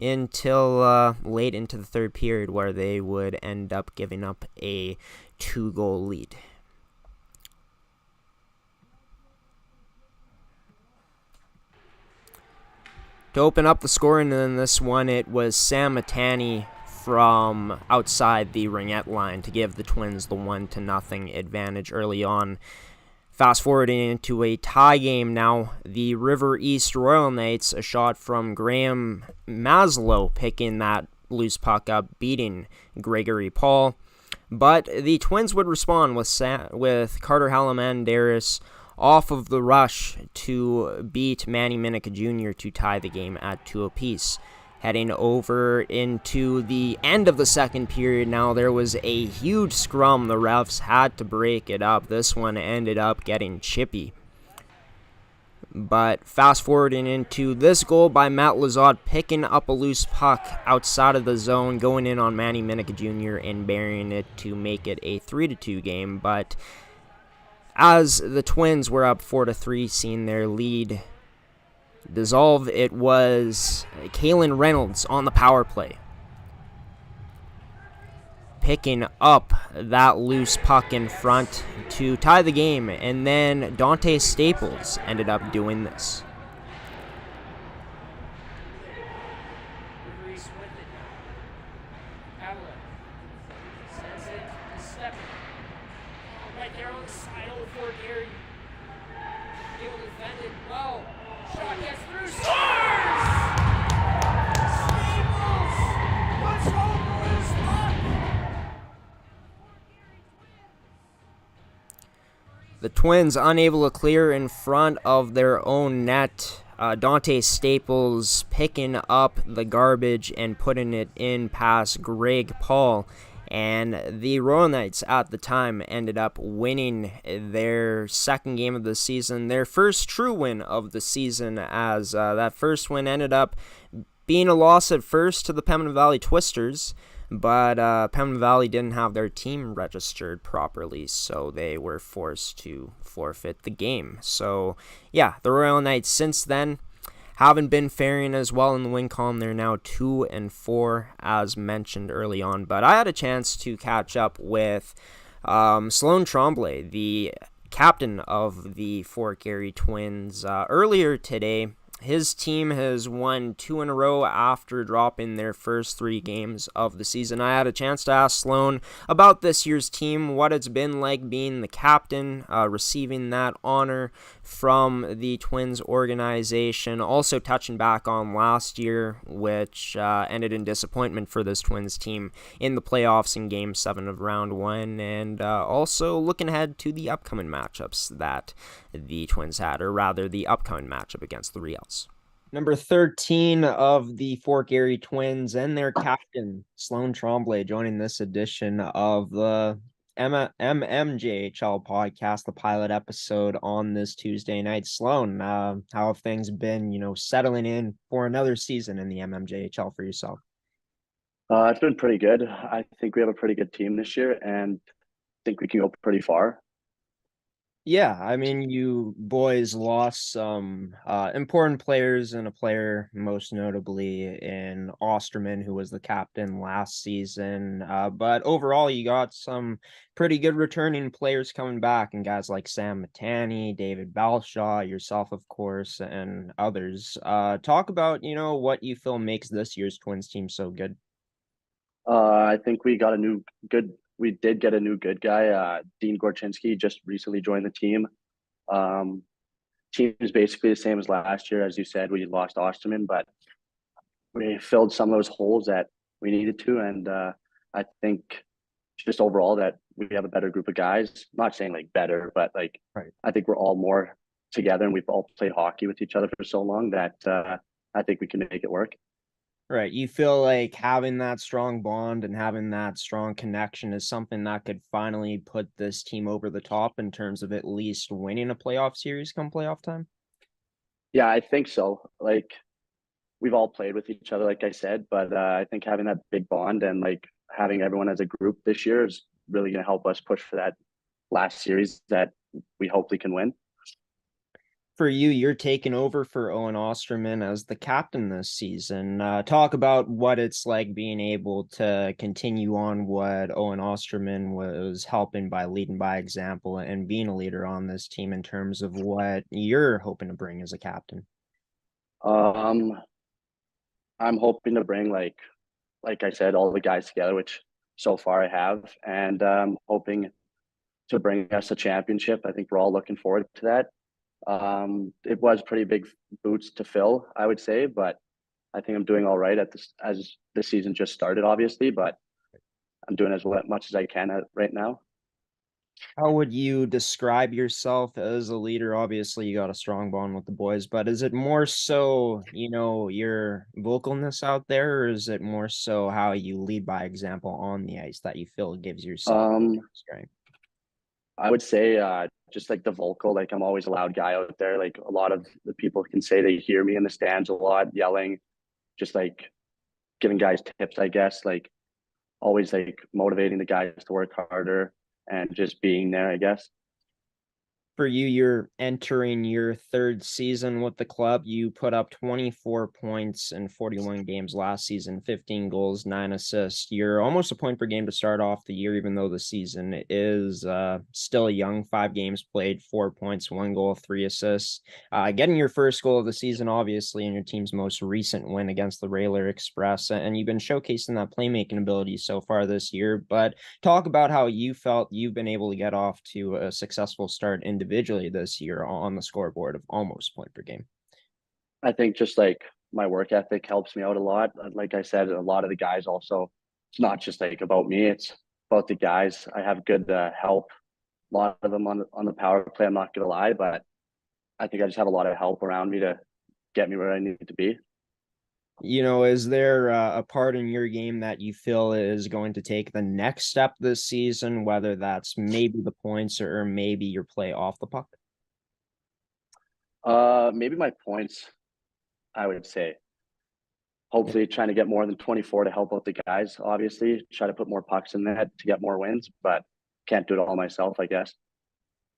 until late into the third period, where they would end up giving up a 2-goal lead. To open up the scoring in this one, it was Sam Matani from outside the ringette line to give the Twins the 1-0 advantage early on. Fast forwarding into a tie game now, the River East Royal Knights, a shot from Graham Maslow picking that loose puck up, beating Gregory Paul. But the Twins would respond with Carter Halamandaris off of the rush to beat Manny Minica Jr. to tie the game at 2 apiece. Heading over into the end of the second period now, there was a huge scrum. The refs had to break it up. This one ended up getting chippy. But fast forwarding into this goal by Matt Lazard, picking up a loose puck outside of the zone, going in on Manny Minica Jr. and burying it to make it a 3-2 game. But as the Twins were up 4-3, seeing their lead dissolve, it was Kalen Reynolds on the power play, picking up that loose puck in front to tie the game, and then Dante Staples ended up doing this. The Twins unable to clear in front of their own net. Dante Staples picking up the garbage and putting it in past Greg Paul. And the Royal Knights at the time ended up winning their second game of the season, their first true win of the season, as that first win ended up being a loss at first to the Pembina Valley Twisters. But Pembina Valley didn't have their team registered properly, so they were forced to forfeit the game. So, the Royal Knights since then haven't been faring as well in the win column. They're now 2-4, as mentioned early on. But I had a chance to catch up with Sloan Tromble, the captain of the Fort Garry Twins. Earlier today, his team has won 2 in a row after dropping their first 3 games of the season. I had a chance to ask Sloan about this year's team, what it's been like being the captain, receiving that honor from the Twins organization. Also touching back on last year, which ended in disappointment for this Twins team in the playoffs in Game 7 of Round 1, and also looking ahead to the upcoming matchups that the Twins had, or rather the upcoming matchup against the Reals. Number 13 of the Fort Garry Twins and their captain, Sloan Tromble, joining this edition of the mmjhl podcast, the pilot episode on this Tuesday night. Sloan, how have things been, settling in for another season in the mmjhl for yourself? It's been pretty good. I think we have a pretty good team this year, and I think we can go pretty far. Yeah, I mean, you boys lost some important players, and a player most notably in Osterman, who was the captain last season. But overall, you got some pretty good returning players coming back, and guys like Sam Matani, David Balshaw, yourself, of course, and others. Talk about, what you feel makes this year's Twins team so good. I think we did get a new good guy. Dean Gorchinski just recently joined the team. Team is basically the same as last year. As you said, we lost Osterman, but we filled some of those holes that we needed to. And I think just overall that we have a better group of guys. I'm not saying like better, but like Right. I think we're all more together, and we've all played hockey with each other for so long that I think we can make it work. Right. You feel like having that strong bond and having that strong connection is something that could finally put this team over the top in terms of at least winning a playoff series come playoff time? Yeah, I think so. Like we've all played with each other, like I said, but I think having that big bond and like having everyone as a group this year is really going to help us push for that last series that we hopefully can win. For you, you're taking over for Owen Osterman as the captain this season. Talk about what it's like being able to continue on what Owen Osterman was helping by leading by example and being a leader on this team in terms of what you're hoping to bring as a captain. I'm hoping to bring like I said, all the guys together, which so far I have, and hoping to bring us a championship. I think we're all looking forward to that. It was pretty big boots to fill, I would say, but I think I'm doing all right at this as the season just started, obviously, but I'm doing as much as I can right now. How would you describe yourself as a leader? Obviously, you got a strong bond with the boys, but is it more so, your vocalness out there, or is it more so how you lead by example on the ice that you feel gives yourself strength? I would say just like the vocal, like I'm always a loud guy out there. Like a lot of the people can say they hear me in the stands a lot, yelling, just like giving guys tips, I guess, like always like motivating the guys to work harder and just being there, I guess. For you, you're entering your 3rd season with the club. You put up 24 points in 41 games last season, 15 goals, 9 assists. You're almost a point per game to start off the year, even though the season is still young. 5 games played, 4 points, 1 goal, 3 assists. Getting your first goal of the season, obviously, in your team's most recent win against the Railer Express. And you've been showcasing that playmaking ability so far this year. But talk about how you felt you've been able to get off to a successful start individually this year on the scoreboard of almost point per game. I think just like my work ethic helps me out a lot. Like I said, a lot of the guys also, it's not just like about me, it's about the guys. I have good help. A lot of them on the power play, I'm not going to lie, but I think I just have a lot of help around me to get me where I need to be. Is there a part in your game that you feel is going to take the next step this season, whether that's maybe the points or maybe your play off the puck? Maybe my points, I would say. Hopefully trying to get more than 24 to help out the guys, obviously. Try to put more pucks in net to get more wins, but can't do it all myself, I guess.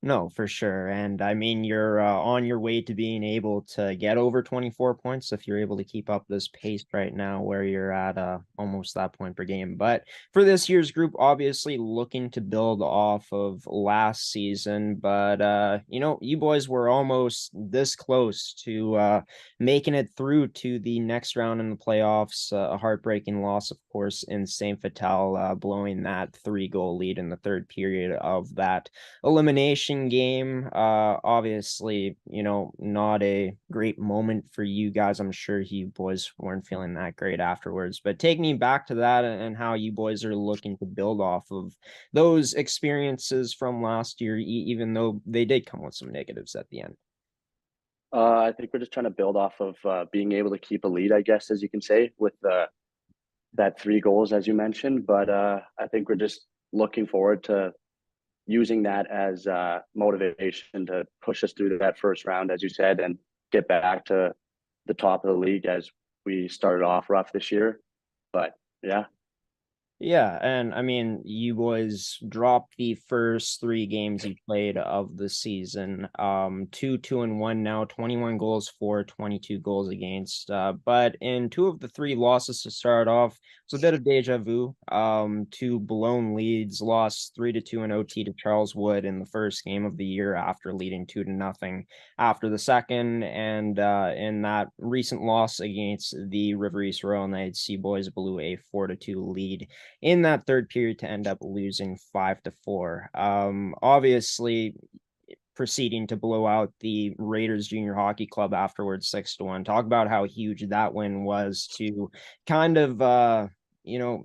No, for sure. And I mean, you're on your way to being able to get over 24 points if you're able to keep up this pace right now where you're at almost that point per game. But for this year's group, obviously looking to build off of last season. But, you boys were almost this close to making it through to the next round in the playoffs. A heartbreaking loss, of course, in St. Vital, blowing that 3-goal lead in the third period of that elimination game. Obviously, not a great moment for you guys. I'm sure you boys weren't feeling that great afterwards. But take me back to that and how you boys are looking to build off of those experiences from last year, even though they did come with some negatives at the end. I think we're just trying to build off of being able to keep a lead, I guess, as you can say, with that 3 goals, as you mentioned. But I think we're just looking forward to using that as motivation to push us through that first round, as you said, and get back to the top of the league as we started off rough this year. But yeah. Yeah, and I mean, you boys dropped the first 3 games you played of the season. 2-2-1 now, 21 goals for, 22 goals against. But in 2 of the 3 losses to start off, it's a bit of deja vu. 2 blown leads, lost 3-2 in OT to Charles Wood in the first game of the year after leading 2-0 after the second. And in that recent loss against the River East Royal Knights, you boys blew a 4-2 lead in that third period to end up losing 5-4. Obviously, proceeding to blow out the Raiders Junior Hockey Club afterwards 6-1. Talk about how huge that win was to kind of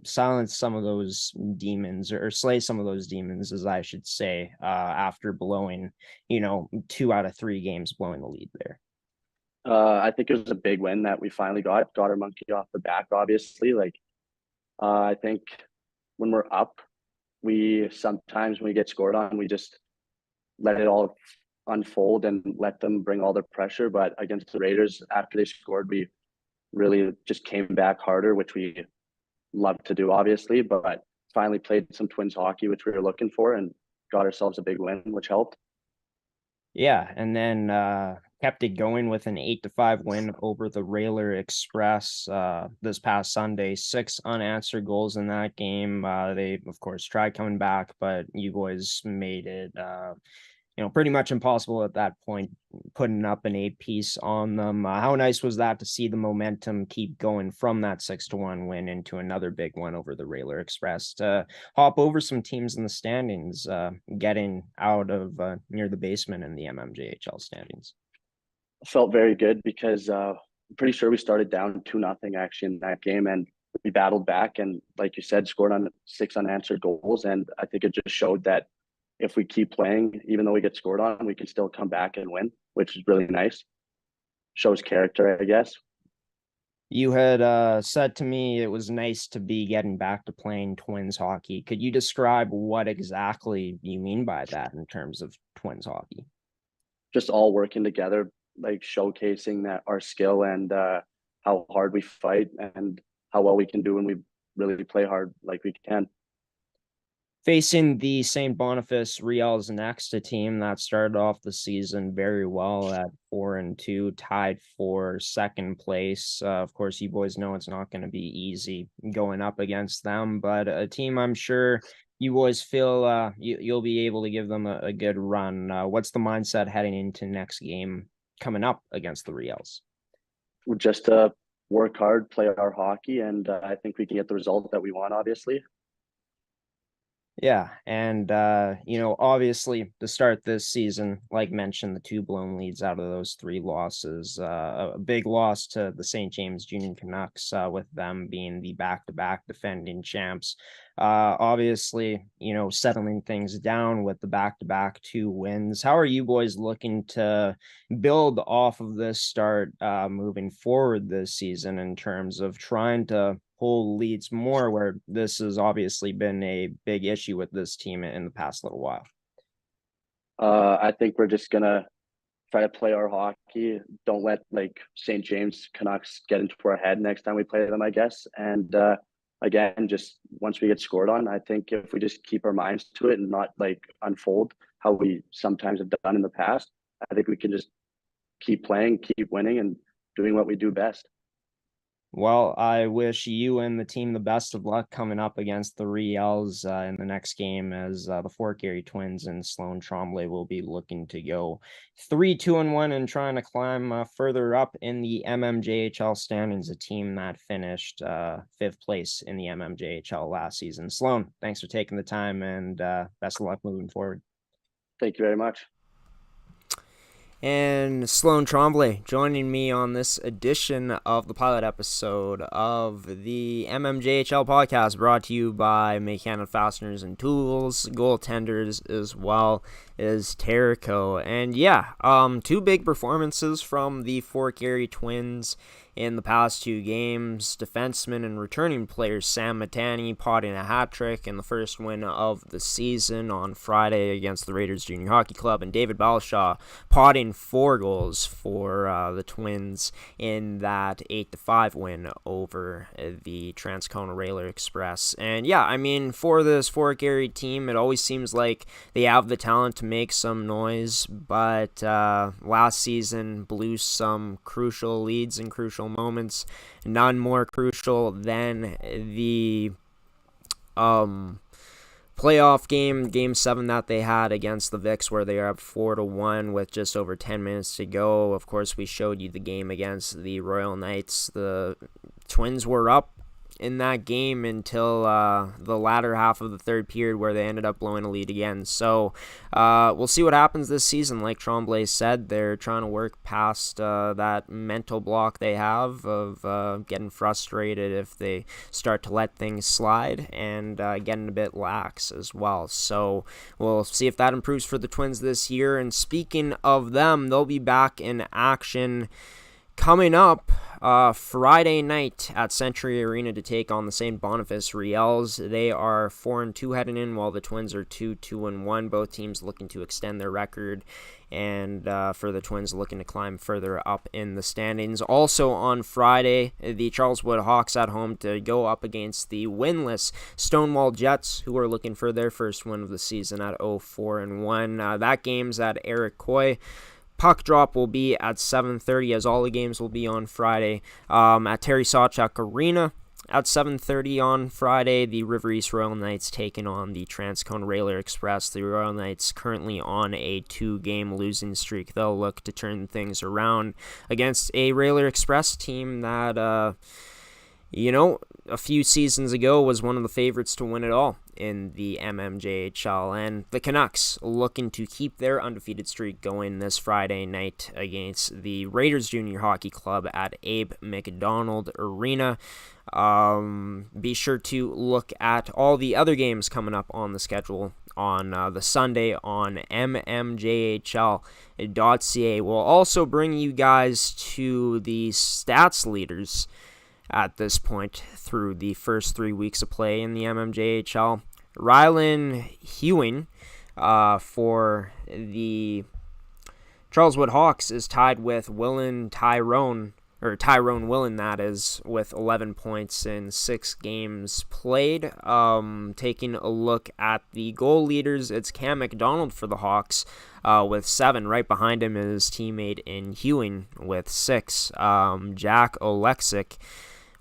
silence some of those demons, or slay some of those demons, as I should say, after blowing, 2 out of 3 games blowing the lead there. I think it was a big win that we finally got our monkey off the back, obviously. I think when we're up, we sometimes when we get scored on, we just let it all unfold and let them bring all their pressure. But against the Raiders, after they scored, we really just came back harder, which we love to do, obviously. But finally played some Twins hockey, which we were looking for, and got ourselves a big win, which helped. Yeah, and then kept it going with an 8-5 win over the Railer Express this past Sunday. 6 unanswered goals in that game. They, of course, tried coming back, but you boys made it pretty much impossible at that point, putting up an 8-piece on them. How nice was that to see the momentum keep going from that 6-1 win into another big one over the Railer Express to hop over some teams in the standings, getting out of near the basement in the mmjhl standings? Felt very good because I'm pretty sure we started down 2-0 actually in that game, and we battled back and, like you said, scored on 6 unanswered goals. And I think it just showed that if we keep playing, even though we get scored on, we can still come back and win, which is really nice. Shows character, I guess. You had said to me it was nice to be getting back to playing Twins hockey. Could you describe what exactly you mean by that in terms of Twins hockey? Just all working together, like showcasing that our skill and how hard we fight and how well we can do when we really play hard like we can. Facing the St. Boniface Riels next, a team that started off the season very well at 4-2, tied for second place. Of course, you boys know it's not going to be easy going up against them, but a team I'm sure you boys feel you'll be able to give them a good run. What's the mindset heading into next game coming up against the Riels? Just work hard, play our hockey, and I think we can get the result that we want, obviously. Yeah, and obviously to start this season, like mentioned, the 2 blown leads out of those 3 losses, a big loss to the St. James Junior Canucks, with them being the back-to-back defending champs. Obviously, settling things down with the back-to-back 2 wins. How are you boys looking to build off of this start, moving forward this season in terms of trying to pull leads more, where this has obviously been a big issue with this team in the past little while? I think we're just gonna try to play our hockey. Don't let St. James Canucks get into our head next time we play them, I guess. And again, just once we get scored on, I think if we just keep our minds to it and not like unfold how we sometimes have done in the past, I think we can just keep playing, keep winning, and doing what we do best. Well, I wish you and the team the best of luck coming up against the Riels in the next game, as the Fort Garry Twins and Sloan Tromble will be looking to go 3-2-1 and trying to climb further up in the mmjhl standings, a team that finished 5th place in the mmjhl last season. Sloan, thanks for taking the time, and best of luck moving forward. Thank you very much. And Sloan Tromble joining me on this edition of the pilot episode of the mmjhl podcast, brought to you by Mechanic Fasteners and Tools, goaltenders as well as Terrico. And yeah, 2 big performances from the Fort Garry Twins in the past 2 games. Defenseman and returning player Sam Matani potting a hat trick in the first win of the season on Friday against the Raiders Junior Hockey Club, and David Balshaw potting 4 goals for the Twins in that 8-5 win over the Transcona Railer Express. And yeah, I mean, for this Fort Garry team, it always seems like they have the talent to make some noise, but last season blew some crucial leads and crucial moments. None more crucial than the playoff game 7 that they had against the Vics, where they are up 4-1 with just over 10 minutes to go. Of course, we showed you the game against the Royal Knights. The Twins were up in that game until the latter half of the third period, where they ended up blowing a lead again. So we'll see what happens this season. Like Tremblay said, they're trying to work past that mental block they have of getting frustrated if they start to let things slide, and getting a bit lax as well. So we'll see if that improves for the Twins this year. And speaking of them, they'll be back in action coming up Friday night at Century Arena to take on the St. Boniface Riels. They are 4-2 heading in, while the Twins are 2-1. Both teams looking to extend their record, and for the Twins looking to climb further up in the standings. Also on Friday, the Charleswood Hawks at home to go up against the winless Stonewall Jets, who are looking for their first win of the season at 0-4-1. That game's at Eric Coy. Puck drop will be at 7:30, as all the games will be on Friday at Terry Sawchuk Arena. At 7:30 on Friday, the River East Royal Knights taking on the Transcona Railer Express. The Royal Knights currently on a 2-game losing streak. They'll look to turn things around against a Railer Express team that, a few seasons ago was one of the favorites to win it all in the mmjhl. And the Canucks looking to keep their undefeated streak going this Friday night against the Raiders Junior Hockey Club at Abe McDonald Arena. Be sure to look at all the other games coming up on the schedule on the Sunday on mmjhl.ca. We'll also bring you guys to the stats leaders at this point through the first 3 weeks of play in the mmjhl. Rylan Hewing for the Charleswood Hawks is tied with Tyrone Willen, that is, with 11 points in 6 games played. Taking a look at the goal leaders, it's Cam McDonald for the Hawks with 7. Right behind him is teammate in Hewing with 6. Jack Oleksic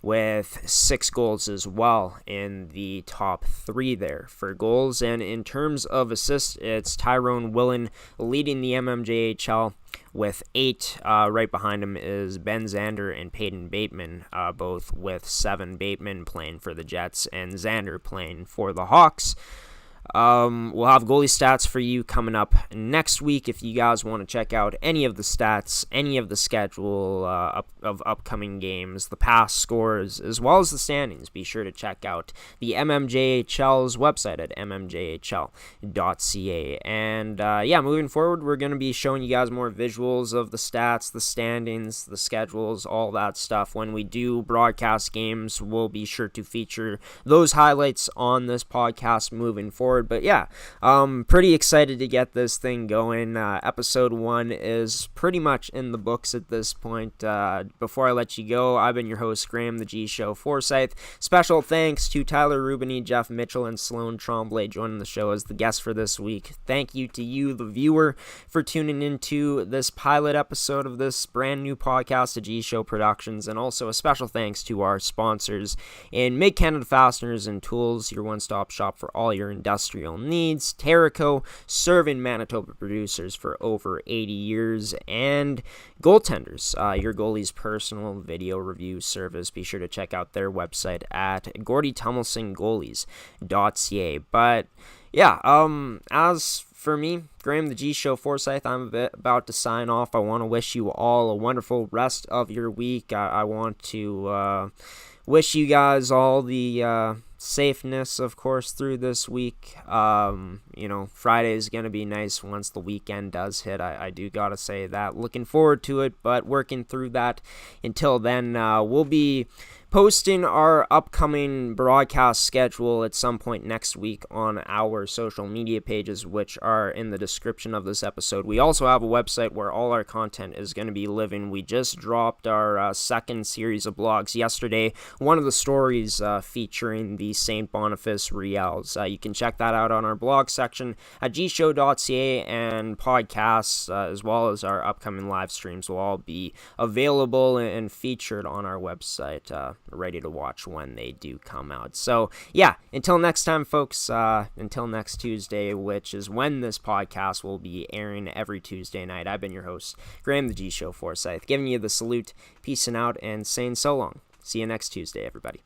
with 6 goals as well in the top 3 there for goals. And in terms of assists, it's Tyrone Willen leading the mmjhl with 8. Right behind him is Ben Zander and Peyton Bateman, both with 7. Bateman playing for the Jets and Zander playing for the Hawks. We'll have goalie stats for you coming up next week. If you guys want to check out any of the stats, any of the schedule of upcoming games, the past scores, as well as the standings, be sure to check out the mmjhl's website at mmjhl.ca. And moving forward, we're going to be showing you guys more visuals of the stats, the standings, the schedules, all that stuff. When we do broadcast games, we'll be sure to feature those highlights on this podcast moving forward. forward. But yeah, pretty excited to get this thing going. Episode 1 is pretty much in the books at this point. Before I let you go, I've been your host, Graeme, the G Show Forsyth. Special thanks to Tyler Ruben, Jeff Mitchell, and Sloan Tromble joining the show as the guests for this week. Thank you to you, the viewer, for tuning into this pilot episode of this brand new podcast at GShow Productions, and also a special thanks to our sponsors in Mid-Canada Fasteners and Tools, your one-stop shop for all your industrial needs. Terrico, serving Manitoba producers for over 80 years, and Goaltenders, your goalie's personal video review service. Be sure to check out their website at gordytumelsongoalies.ca. But yeah, as for me, Graeme, the G Show Forsyth, I'm about to sign off. I want to wish you all a wonderful rest of your week. I want to wish you guys all the safeness, of course, through this week. Friday is going to be nice once the weekend does hit. I do got to say that. Looking forward to it, but working through that. Until then, we'll be posting our upcoming broadcast schedule at some point next week on our social media pages, which are in the description of this episode. We also have a website where all our content is going to be living. We just dropped our second series of blogs yesterday. One of the stories featuring the St. Boniface Riels. You can check that out on our blog section at gshow.ca, and podcasts as well as our upcoming live streams will all be available and featured on our website, ready to watch when they do come out. So yeah, until next time, folks, until next Tuesday, which is when this podcast will be airing every Tuesday night, I've been your host, Graeme, the G Show Forsyth, giving you the salute, peacing out, and saying so long. See you next Tuesday, everybody.